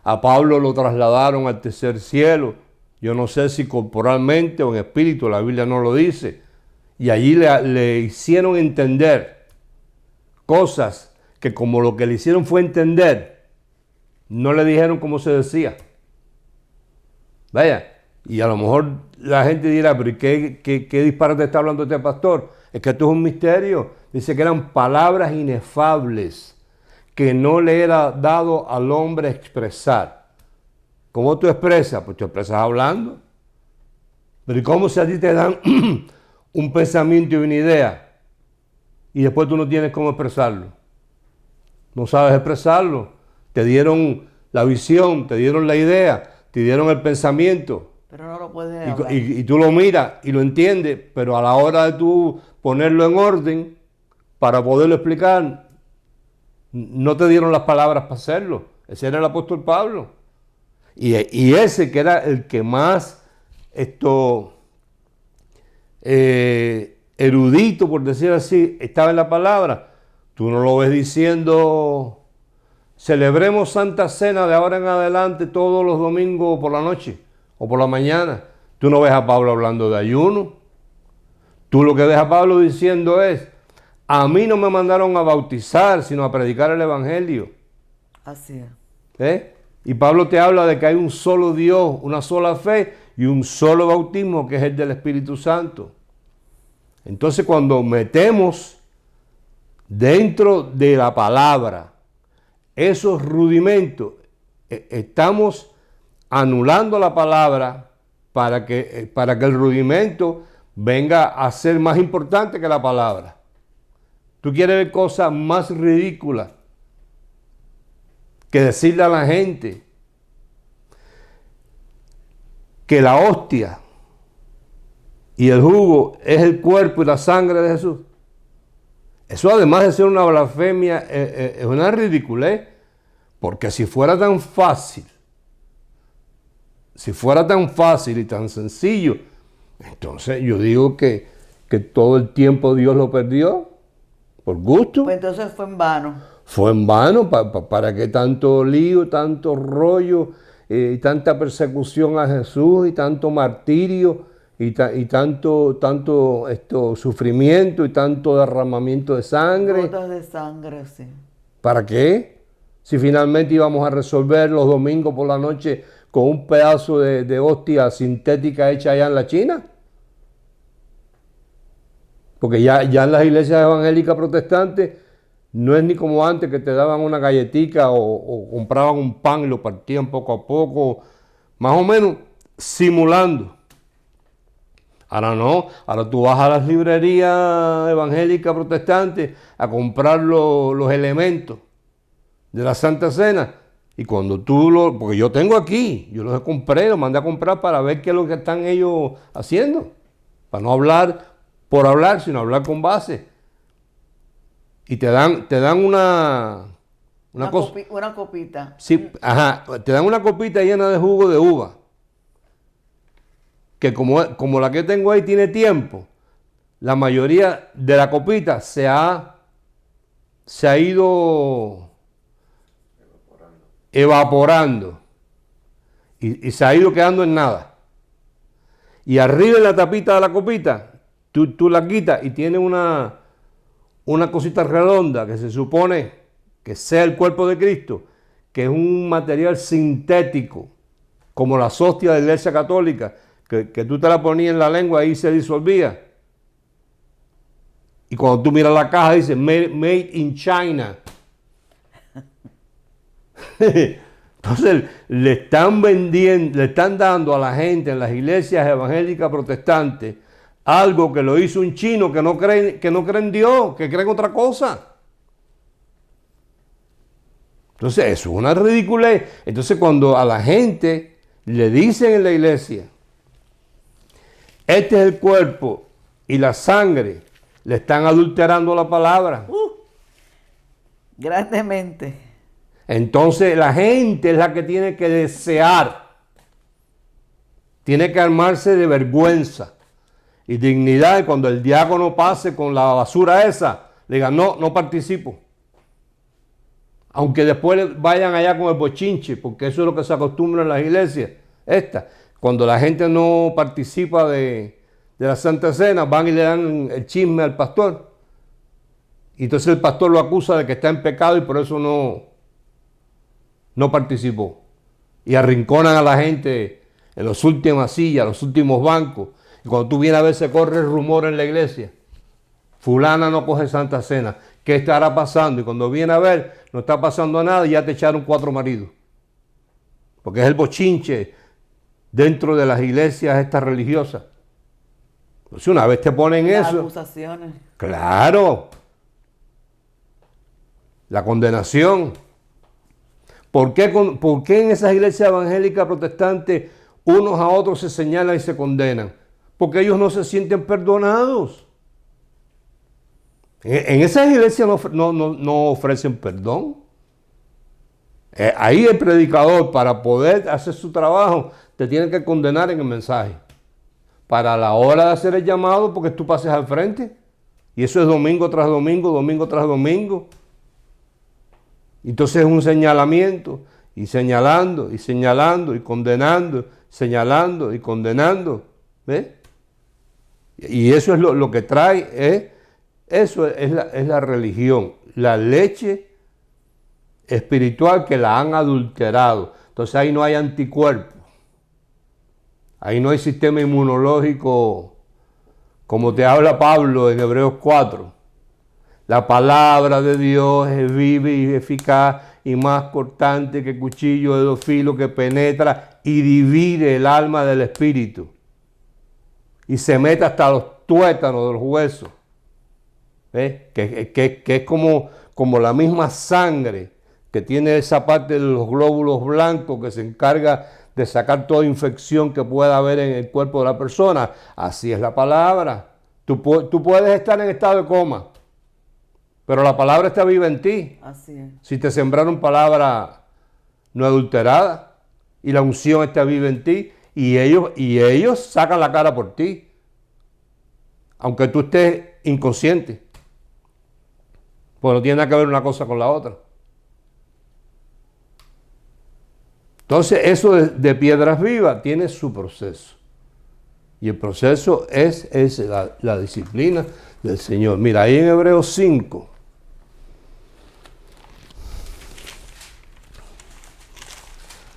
A Pablo lo trasladaron al tercer cielo, yo no sé si corporalmente o en espíritu, la Biblia no lo dice, y allí le hicieron entender cosas que como lo que le hicieron fue entender, no le dijeron cómo se decía. Vaya, y a lo mejor la gente dirá, pero ¿qué disparate está hablando este pastor? Es que esto es un misterio. Dice que eran palabras inefables que no le era dado al hombre expresar. ¿Cómo tú expresas? Pues tú expresas hablando. Pero ¿y cómo si a ti te dan un pensamiento y una idea y después tú no tienes cómo expresarlo? No sabes expresarlo. Te dieron la visión, te dieron la idea, te dieron el pensamiento. Pero no lo puedes hablar. Y tú lo miras y lo entiendes, pero a la hora de tú ponerlo en orden para poderlo explicar, no te dieron las palabras para hacerlo. Ese era el apóstol Pablo. Y ese que era el que más erudito, por decir así, estaba en la palabra. Tú no lo ves diciendo, celebremos Santa Cena de ahora en adelante todos los domingos por la noche o por la mañana. Tú no ves a Pablo hablando de ayuno. Tú lo que ves a Pablo diciendo es, a mí no me mandaron a bautizar, sino a predicar el evangelio. Así es. Y Pablo te habla de que hay un solo Dios, una sola fe y un solo bautismo, que es el del Espíritu Santo. Entonces, cuando metemos dentro de la palabra esos rudimentos, estamos anulando la palabra para que el rudimento venga a ser más importante que la palabra. Tú quieres ver cosas más ridículas que decirle a la gente que la hostia y el jugo es el cuerpo y la sangre de Jesús. Eso, además de ser una blasfemia, es una ridiculez, porque si fuera tan fácil y tan sencillo, entonces yo digo que todo el tiempo Dios lo perdió por gusto. Pues entonces fue en vano. Fue en vano. ¿Para qué tanto lío, tanto rollo, y tanta persecución a Jesús y tanto martirio y tanto sufrimiento y tanto derramamiento de sangre? Gotas de sangre, sí. ¿Para qué? Si finalmente íbamos a resolver los domingos por la noche con un pedazo de hostia sintética hecha allá en la China. Porque ya en las iglesias evangélicas protestantes no es ni como antes, que te daban una galletica o compraban un pan y lo partían poco a poco, más o menos simulando. Ahora no, ahora tú vas a las librerías evangélicas protestantes a comprar los elementos de la Santa Cena. Y cuando porque yo tengo aquí, yo los compré, los mandé a comprar para ver qué es lo que están ellos haciendo. Para no hablar por hablar, sino hablar con base. Y te dan una copita. Sí, ajá, te dan una copita llena de jugo de uva. Que como la que tengo ahí tiene tiempo, la mayoría de la copita se ha ido evaporando y se ha ido quedando en nada. Y arriba en la tapita de la copita, tú la quitas y tiene una cosita redonda que se supone que sea el cuerpo de Cristo, que es un material sintético, como las hostias de la Iglesia Católica, que tú te la ponías en la lengua y se disolvía. Y cuando tú miras la caja dice made in China. Entonces le están vendiendo, le están dando a la gente en las iglesias evangélicas protestantes algo que lo hizo un chino que no cree en Dios, que cree en otra cosa. Entonces eso es una ridiculez. Entonces cuando a la gente le dicen en la iglesia, este es el cuerpo y la sangre, le están adulterando la palabra. Grandemente. Entonces la gente es la que tiene que desear, tiene que armarse de vergüenza y dignidad. Y cuando el diácono pase con la basura esa, le digan, no participo. Aunque después vayan allá con el bochinche, porque eso es lo que se acostumbra en las iglesias. Cuando la gente no participa de la Santa Cena, van y le dan el chisme al pastor. Y entonces el pastor lo acusa de que está en pecado y por eso no participó. Y arrinconan a la gente en las últimas sillas, los últimos bancos. Y cuando tú vienes a ver, se corre el rumor en la iglesia. Fulana no coge Santa Cena. ¿Qué estará pasando? Y cuando viene a ver, no está pasando nada y ya te echaron 4 maridos. Porque es el bochinche dentro de las iglesias estas religiosas. Entonces una vez te ponen Las eso. acusaciones. Claro. La condenación. ¿Por qué en esas iglesias evangélicas protestantes unos a otros se señalan y se condenan? Porque ellos no se sienten perdonados. En esas iglesias no ofrecen perdón. Ahí el predicador, para poder hacer su trabajo, te tiene que condenar en el mensaje. Para la hora de hacer el llamado, porque tú pases al frente. Y eso es domingo tras domingo, domingo tras domingo. Entonces es un señalamiento, y señalando, y señalando, y condenando, señalando y condenando. ¿Ves? Y eso es lo que trae, eso es la religión, la leche espiritual que la han adulterado. Entonces ahí no hay anticuerpos, ahí no hay sistema inmunológico como te habla Pablo en Hebreos 4. La palabra de Dios es viva y eficaz y más cortante que cuchillo de 2 filos que penetra y divide el alma del espíritu y se mete hasta los tuétanos de los huesos. ¿Ves? Que es como la misma sangre que tiene esa parte de los glóbulos blancos que se encarga de sacar toda infección que pueda haber en el cuerpo de la persona. Así es la palabra. Tú puedes estar en estado de coma, pero la palabra está viva en ti. Así es. Si te sembraron palabra no adulterada y la unción está viva en ti y ellos sacan la cara por ti, aunque tú estés inconsciente. Pues no tiene nada que ver una cosa con la otra. Entonces eso de piedras vivas tiene su proceso. Y el proceso es la disciplina del Señor. Mira, ahí en Hebreos 5.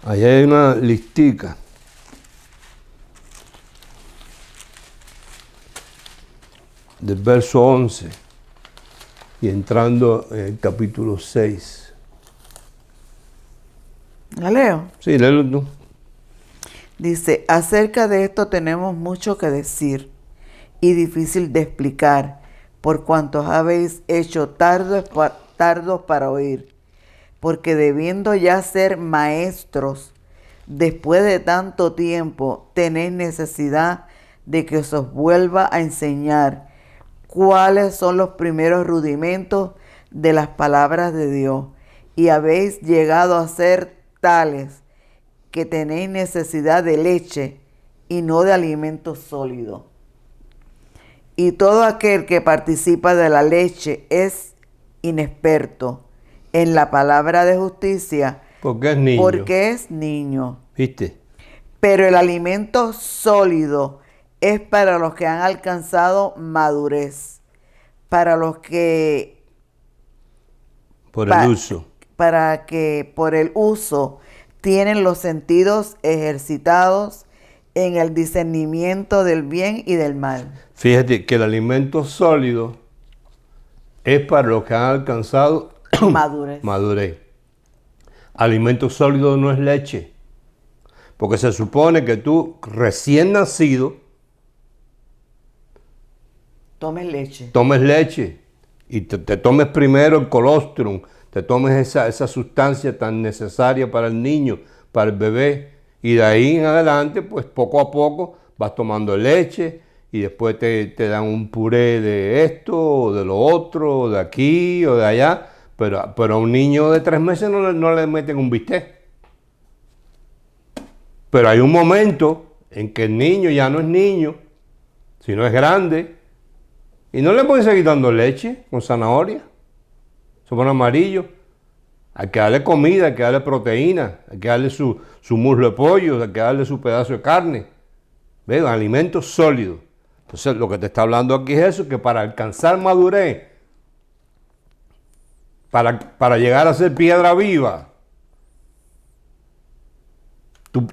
Ahí hay una listica. Del verso 11. Y entrando en el capítulo 6. ¿La leo? Sí, léelo tú. Dice, acerca de esto tenemos mucho que decir y difícil de explicar, por cuantos habéis hecho tardos para oír, porque debiendo ya ser maestros, después de tanto tiempo, tenéis necesidad de que os vuelva a enseñar cuáles son los primeros rudimentos de las palabras de Dios, y habéis llegado a ser tales que tenéis necesidad de leche y no de alimento sólido. Y todo aquel que participa de la leche es inexperto en la palabra de justicia, Porque es niño. porque es niño. ¿Viste? Pero el alimento sólido es para los que han alcanzado madurez, para los que Por el uso. para que por el uso tienen los sentidos ejercitados en el discernimiento del bien y del mal. Fíjate que el alimento sólido es para los que han alcanzado Madurez. madurez. Alimento sólido no es leche, porque se supone que tú recién nacido Tomes leche. tomes leche y te tomes primero el colostrum, te tomes esa sustancia tan necesaria para el niño, para el bebé, y de ahí en adelante, pues poco a poco vas tomando leche y después te dan un puré de esto, o de lo otro, o de aquí, o de allá, pero a un niño de 3 meses no le meten un bistec. Pero hay un momento en que el niño ya no es niño, sino es grande, y no le pueden seguir dando leche con zanahoria, se pone amarillo. Hay que darle comida, hay que darle proteína, hay que darle su muslo de pollo, hay que darle su pedazo de carne. ¿Ves? Alimentos sólidos. Entonces lo que te está hablando aquí es eso, que para alcanzar madurez, para llegar a ser piedra viva,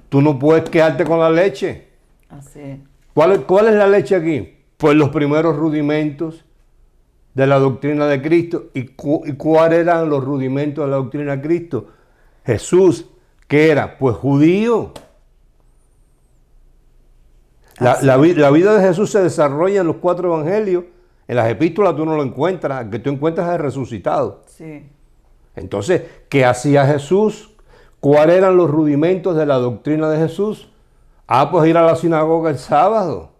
tú no puedes quedarte con la leche. Así es. ¿Cuál es la leche aquí? Pues los primeros rudimentos de la doctrina de Cristo. ¿Y cuáles eran los rudimentos de la doctrina de Cristo? Jesús, ¿qué era? Pues judío. La vida de Jesús se desarrolla en los 4 evangelios. En las epístolas tú no lo encuentras, el que tú encuentras es resucitado. Sí. Entonces, ¿qué hacía Jesús? ¿Cuáles eran los rudimentos de la doctrina de Jesús? Pues ir a la sinagoga el sábado.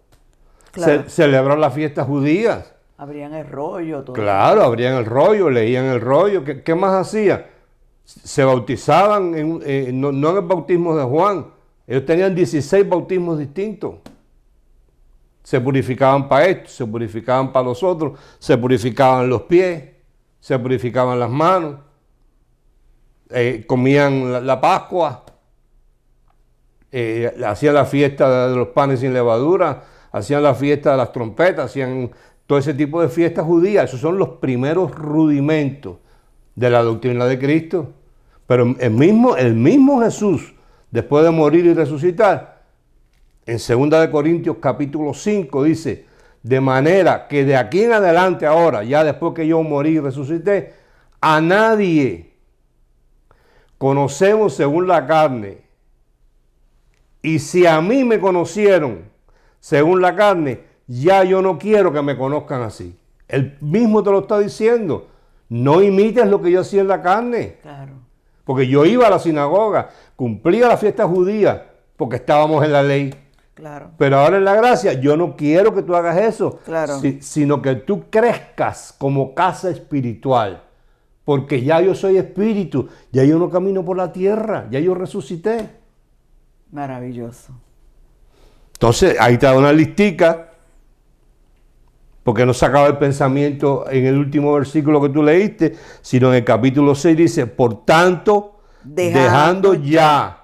Claro. Celebrar las fiestas judías. Abrían el rollo. Todo. Claro, abrían el rollo, leían el rollo. ¿Qué más hacía? Se bautizaban, no en el bautismo de Juan. Ellos tenían 16 bautismos distintos. Se purificaban para esto, se purificaban para los otros, se purificaban los pies, se purificaban las manos, comían la Pascua, hacían la fiesta de los panes sin levadura, hacían la fiesta de las trompetas, hacían todo ese tipo de fiestas judías. Esos son los primeros rudimentos de la doctrina de Cristo. Pero el mismo Jesús, después de morir y resucitar, en 2 Corintios capítulo 5 dice, de manera que de aquí en adelante ahora, ya después que yo morí y resucité, a nadie conocemos según la carne. Y si a mí me conocieron según la carne, ya yo no quiero que me conozcan así. Él mismo te lo está diciendo. No imites lo que yo hacía en la carne. Claro. Porque yo iba a la sinagoga, cumplía la fiesta judía, porque estábamos en la ley. Claro. Pero ahora en la gracia, yo no quiero que tú hagas eso, Claro. sino que tú crezcas como casa espiritual. Porque ya yo soy espíritu, ya yo no camino por la tierra, ya yo resucité. Maravilloso. Entonces, ahí te da una listica, porque no se acaba el pensamiento en el último versículo que tú leíste, sino en el capítulo 6 dice, por tanto, dejando ya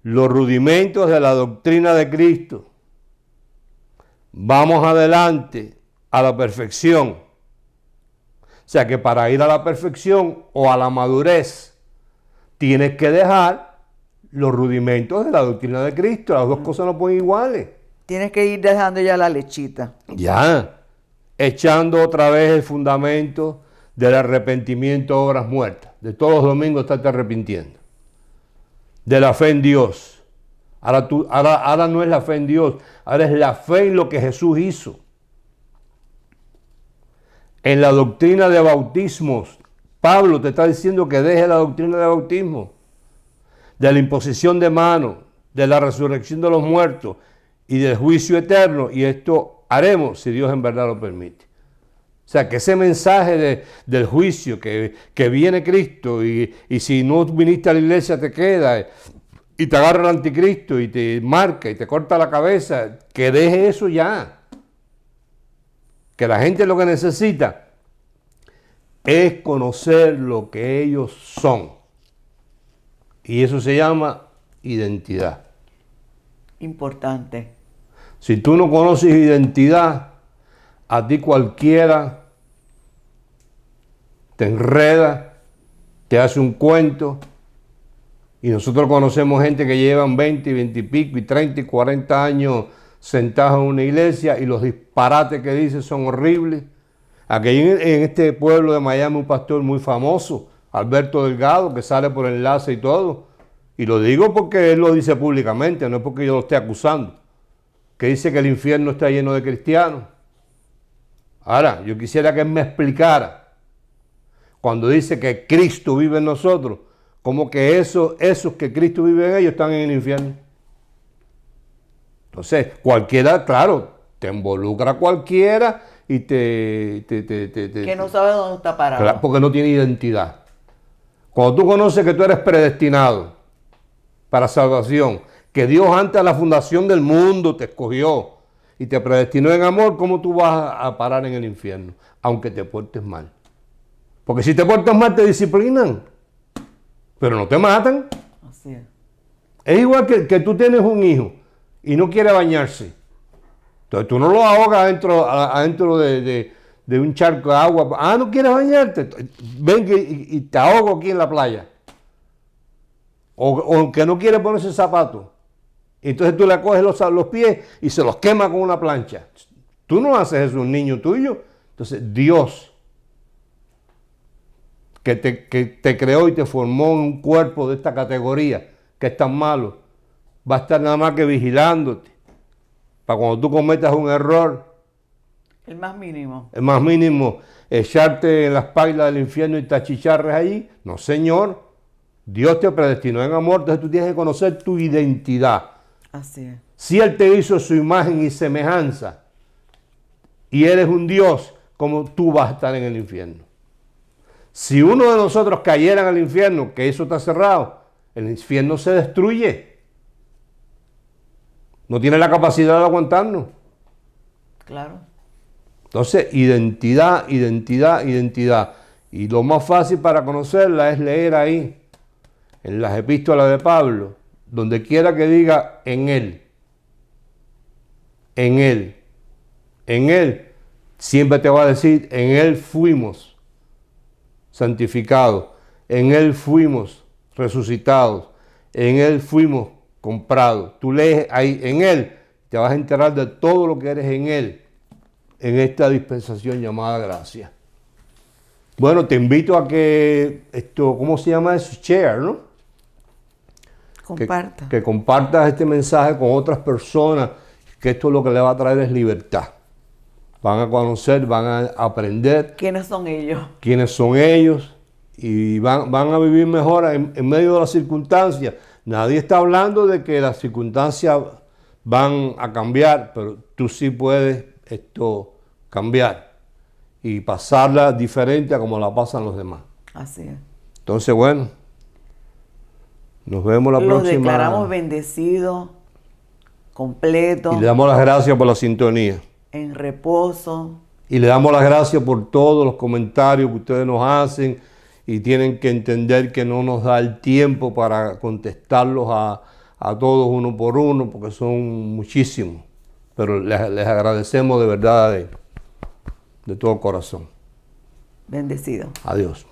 los rudimentos de la doctrina de Cristo, vamos adelante a la perfección. O sea que para ir a la perfección o a la madurez, tienes que dejar los rudimentos de la doctrina de Cristo. Las dos cosas no pueden iguales. Tienes que ir dejando ya la lechita. Ya, echando otra vez el fundamento del arrepentimiento, obras muertas. De todos los domingos estarte arrepintiendo. De la fe en Dios. Ahora no es la fe en Dios, ahora es la fe en lo que Jesús hizo. En la doctrina de bautismos, Pablo te está diciendo que deje la doctrina de bautismo, de la imposición de manos, de la resurrección de los muertos y del juicio eterno, y esto haremos si Dios en verdad lo permite. O sea, que ese mensaje del juicio, que viene Cristo y si no viniste a la iglesia te queda y te agarra el anticristo y te marca y te corta la cabeza, que deje eso ya. Que la gente lo que necesita es conocer lo que ellos son. Y eso se llama identidad. Importante. Si tú no conoces identidad, a ti cualquiera te enreda, te hace un cuento Y nosotros conocemos gente que llevan 20, 20 y pico, y 30 y 40 años sentados en una iglesia y los disparates que dicen son horribles. Aquí en este pueblo de Miami un pastor muy famoso, Alberto Delgado, que sale por enlace y todo. Y lo digo porque él lo dice públicamente, no es porque yo lo esté acusando. Que dice que el infierno está lleno de cristianos. Ahora, yo quisiera que él me explicara, cuando dice que Cristo vive en nosotros, cómo que esos que Cristo vive en ellos están en el infierno. Entonces, cualquiera, claro, te involucra cualquiera y que no sabe dónde está parado. Claro, porque no tiene identidad. Cuando tú conoces que tú eres predestinado para salvación, que Dios antes de la fundación del mundo te escogió y te predestinó en amor, ¿cómo tú vas a parar en el infierno? Aunque te portes mal. Porque si te portas mal te disciplinan, pero no te matan. Así es. Es igual que tú tienes un hijo y no quiere bañarse. Entonces tú no lo ahogas adentro de un charco de agua. Ah, no quieres bañarte. Ven y te ahogo aquí en la playa. O que no quiere ponerse zapatos. Entonces tú le coges los pies y se los quema con una plancha. Tú no haces eso a un niño tuyo. Entonces Dios, que te creó y te formó en un cuerpo de esta categoría, que es tan malo, va a estar nada más que vigilándote. Para cuando tú cometas un error, el más mínimo, echarte en las pailas del infierno y te achicharres allí. No, Señor. Dios te predestinó en amor, entonces tú tienes que conocer tu identidad. Así es. Si Él te hizo su imagen y semejanza y eres un Dios, ¿cómo tú vas a estar en el infierno? Si uno de nosotros cayera en el infierno, que eso está cerrado, el infierno se destruye. No tiene la capacidad de aguantarnos. Claro. Entonces, identidad. Y lo más fácil para conocerla es leer ahí, en las epístolas de Pablo, donde quiera que diga en Él. En Él. En Él. Siempre te va a decir, en Él fuimos santificados. En Él fuimos resucitados. En Él fuimos comprados. Tú lees ahí en Él, te vas a enterar de todo lo que eres en Él, en esta dispensación llamada gracia. Bueno, te invito a que ¿cómo se llama eso? Share, ¿no? Comparta. Que compartas este mensaje con otras personas, que esto lo que le va a traer es libertad. Van a conocer, van a aprender. ¿Quiénes son ellos? Quiénes son ellos y van a vivir mejor en medio de las circunstancias. Nadie está hablando de que las circunstancias van a cambiar, pero tú sí puedes cambiar y pasarla diferente a como la pasan los demás. Así es. Entonces, bueno, nos vemos la próxima. Los declaramos bendecidos, completos. Y le damos las gracias por la sintonía. En reposo. Y le damos las gracias por todos los comentarios que ustedes nos hacen y tienen que entender que no nos da el tiempo para contestarlos a todos uno por uno porque son muchísimos. Pero les agradecemos de verdad de todo corazón. Bendecido. Adiós.